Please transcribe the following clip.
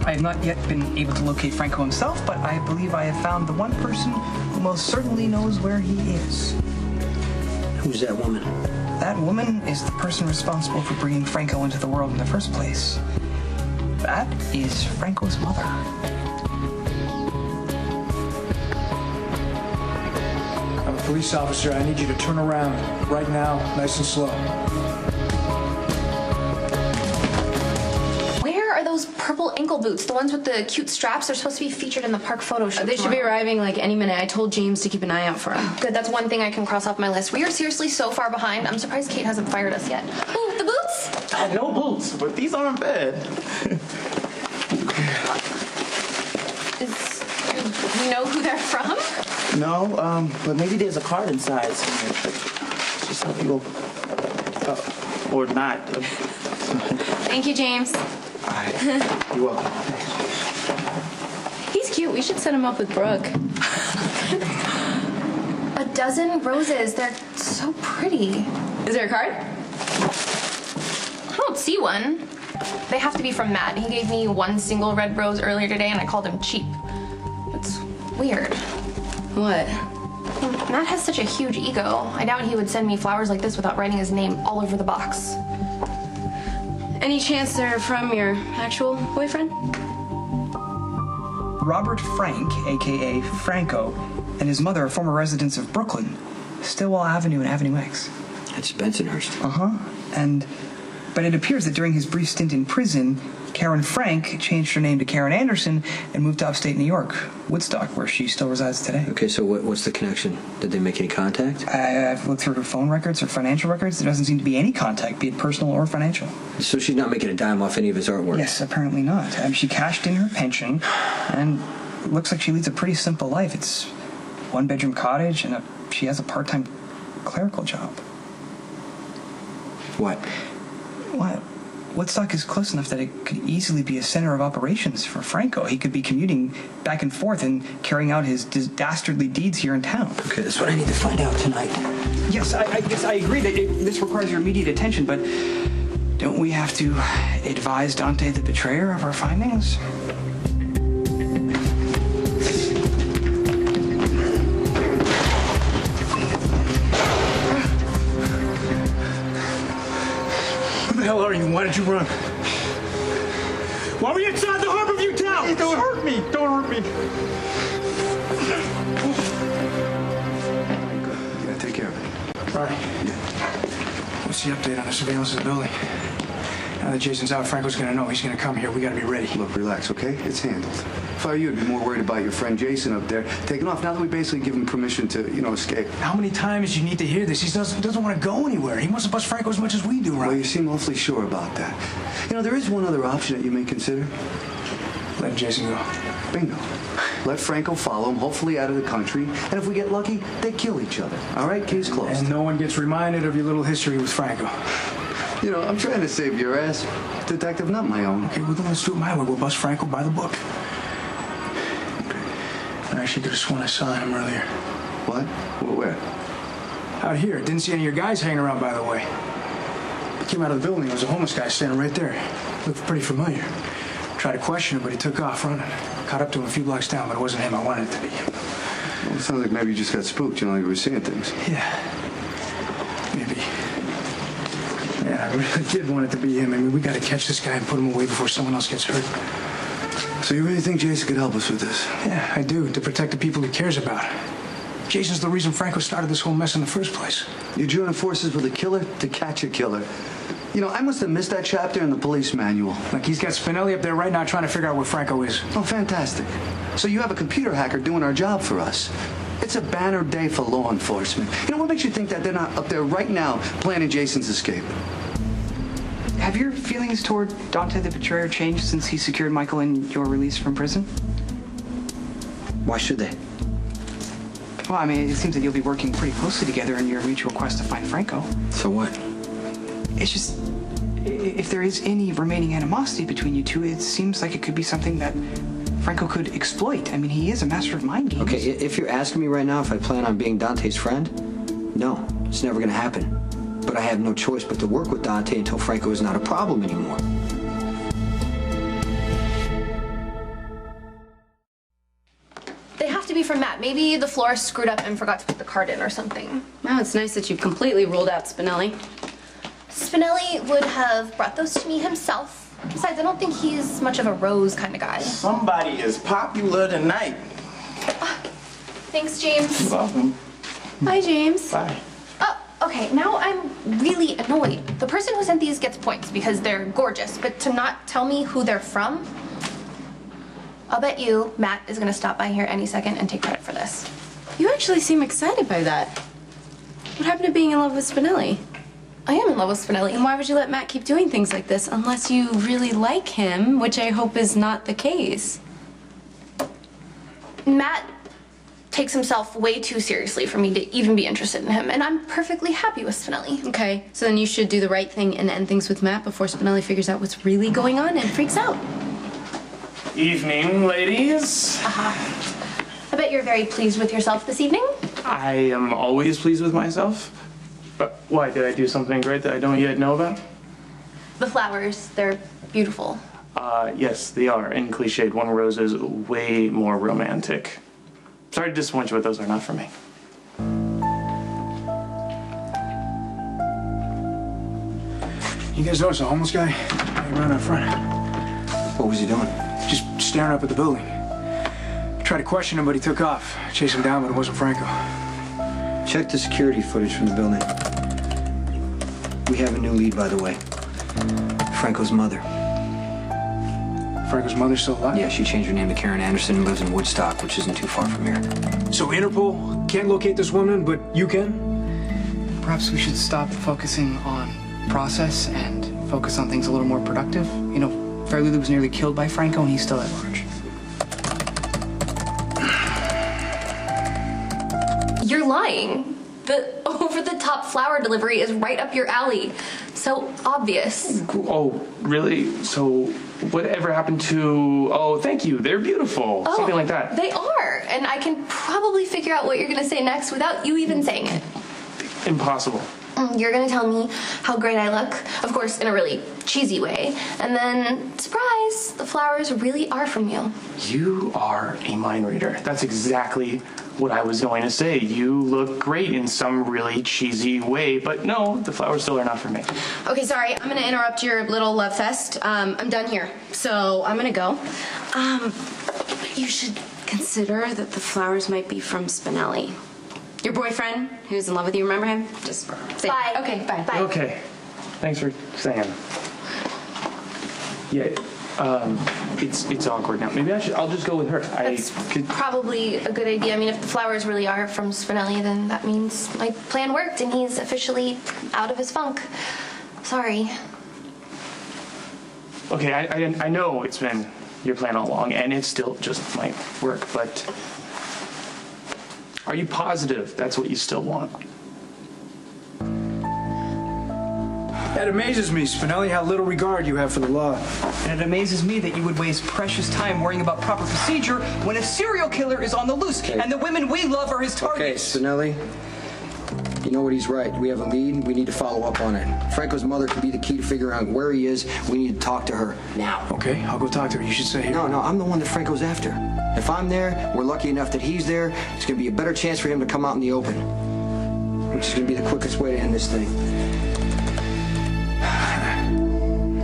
I have not yet been able to locate Franco himself, but I believe I have found the one person who most certainly knows where he is. Who's that woman? That woman is the person responsible for bringing Franco into the world in the first place. That is Franco's mother. I'm a police officer. I need you to turn around right now, nice and slow. Those purple ankle boots, the ones with the cute straps, they're supposed to be featured in the park photo shoot. They should be arriving like any minute. I told James to keep an eye out for them. Good, that's one thing I can cross off my list. We are seriously so far behind. I'm surprised Kate hasn't fired us yet. Ooh, the boots! No boots, but these aren't bad. Do you know who they're from? No, but maybe there's a card inside somewhere. Just help you go. Or not. Thank you, James. You're welcome. He's cute. We should set him up with Brooke. A dozen roses. They're so pretty. Is there a card? I don't see one. They have to be from Matt. He gave me one single red rose earlier today, and I called him cheap. It's weird. What? Matt has such a huge ego. I doubt he would send me flowers like this without writing his name all over the box. Any chance they're from your actual boyfriend? Robert Frank, a.k.a. Franco, and his mother are former residents of Brooklyn, Stillwell Avenue and Avenue X. That's Bensonhurst. But it appears that during his brief stint in prison, Karen Frank changed her name to Karen Anderson and moved to upstate New York, Woodstock, where she still resides today. Okay, so what's the connection? Did they make any contact? I've looked through her phone records, her financial records. There doesn't seem to be any contact, be it personal or financial. So she's not making a dime off any of his artwork? Yes, apparently not. She cashed in her pension, and it looks like she leads a pretty simple life. It's one-bedroom cottage, and she has a part-time clerical job. What? What? Woodstock is close enough that it could easily be a center of operations for Franco. He could be commuting back and forth and carrying out his dastardly deeds here in town. Okay, that's what I need to find out tonight. Yes, I agree that this requires your immediate attention, but don't we have to advise Dante the betrayer of our findings? Who the hell are you? Why did you run? Why were you inside the Harborview Tower? Hey, don't hurt me. Don't hurt me. You gotta take care of it. Right. What's the update on the surveillance of the building? Now that Jason's out, Franco's gonna know. He's gonna come here. We gotta be ready. Look, relax, okay? It's handled. If I were you, I'd be more worried about your friend Jason up there taking off now that we basically give him permission to, escape. How many times do you need to hear this? He doesn't want to go anywhere. He wants to bust Franco as much as we do, right? Well, you seem awfully sure about that. There is one other option that you may consider. Let Jason go. Bingo. Let Franco follow him, hopefully out of the country, and if we get lucky, they kill each other. All right? Case closed. And no one gets reminded of your little history with Franco. I'm trying to save your ass, detective, not my own. Okay, well, then let's do it my way. We'll bust Franco by the book. I actually could have sworn I saw him earlier. What? Where? Out here. Didn't see any of your guys hanging around, by the way. He came out of the building. There was a homeless guy standing right there. Looked pretty familiar. Tried to question him, but he took off running. Caught up to him a few blocks down, but it wasn't him I wanted it to be. Well, it sounds like maybe you just got spooked. You were seeing things. Yeah. Maybe. Yeah, I really did want it to be him. I mean, we got to catch this guy and put him away before someone else gets hurt. So you really think Jason could help us with this? Yeah, I do, to protect the people he cares about. Jason's the reason Franco started this whole mess in the first place. You join forces with a killer to catch a killer. I must have missed that chapter in the police manual. Look, he's got Spinelli up there right now trying to figure out where Franco is. Oh, fantastic. So you have a computer hacker doing our job for us. It's a banner day for law enforcement. What makes you think that they're not up there right now planning Jason's escape? Have your feelings toward Dante the betrayer changed since he secured Michael and your release from prison? Why should they? Well, I mean, it seems that you'll be working pretty closely together in your mutual quest to find Franco. So what? It's just, if there is any remaining animosity between you two, it seems like it could be something that Franco could exploit. I mean, he is a master of mind games. Okay, if you're asking me right now if I plan on being Dante's friend, no, it's never gonna happen. But I have no choice but to work with Dante until Franco is not a problem anymore. to be from Matt. Maybe the florist screwed up and forgot to put the card in or something. Wow, it's nice that you completely ruled out Spinelli. Spinelli would have brought those to me himself. Besides, I don't think he's much of a rose kind of guy. Somebody is popular tonight. Thanks, James. You're welcome. Bye, James. Bye. Okay, now I'm really annoyed. The person who sent these gets points because they're gorgeous, but to not tell me who they're from? I'll bet you Matt is gonna stop by here any second and take credit for this. You actually seem excited by that. What happened to being in love with Spinelli? I am in love with Spinelli. And why would you let Matt keep doing things like this unless you really like him, which I hope is not the case? Matt takes himself way too seriously for me to even be interested in him, and I'm perfectly happy with Spinelli. Okay, so then you should do the right thing and end things with Matt before Spinelli figures out what's really going on and freaks out. Evening, ladies. I bet you're very pleased with yourself this evening. I am always pleased with myself. But why, did I do something great that I don't yet know about? The flowers, they're beautiful. Yes, they are. And cliched, one rose is way more romantic. Sorry to disappoint you, but those are not for me. You guys notice a homeless guy hanging around out front? What was he doing? Just staring up at the building. Tried to question him, but he took off. Chased him down, but it wasn't Franco. Check the security footage from the building. We have a new lead, by the way. Franco's mother. Franco's mother's still alive? Yeah, she changed her name to Karen Anderson and lives in Woodstock, which isn't too far from here. So Interpol can't locate this woman, but you can? Perhaps we should stop focusing on process and focus on things a little more productive. You know, Fairlily was nearly killed by Franco and he's still at large. You're lying. The over-the-top flower delivery is right up your alley. So obvious. Oh, really? So, whatever happened to... Oh, thank you, they're beautiful. Something like that. They are, and I can probably figure out what you're gonna say next without you even saying it. Impossible. You're gonna tell me how great I look, of course in a really cheesy way, and then, surprise, the flowers really are from you. You are a mind reader. That's exactly what I was going to say. You look great in some really cheesy way, but no, the flowers still are not for me. Okay, sorry, I'm gonna interrupt your little love fest. I'm done here, so I'm gonna go. You should consider that the flowers might be from Spinelli. Your boyfriend, who's in love with you, remember him? Just say Bye. Okay, bye. Bye. Okay, thanks for saying. Yeah, it's awkward now. Maybe I'll just go with her. That's probably a good idea. I mean, if the flowers really are from Spinelli, then that means my plan worked and he's officially out of his funk. Sorry. Okay, I know it's been your plan all along, and it still just might work, but are you positive that's what you still want? That amazes me, Spinelli, how little regard you have for the law. And it amazes me that you would waste precious time worrying about proper procedure when a serial killer is on the loose and the women we love are his Okay, targets. Spinelli, you know what, he's right. We have a lead. We need to follow up on it. Franco's mother could be the key to figuring out where he is. We need to talk to her now. Okay, I'll go talk to her. You should stay here. No, I'm the one that Franco's after. If I'm there, we're lucky enough that he's there. It's going to be a better chance for him to come out in the open, which is going to be the quickest way to end this thing.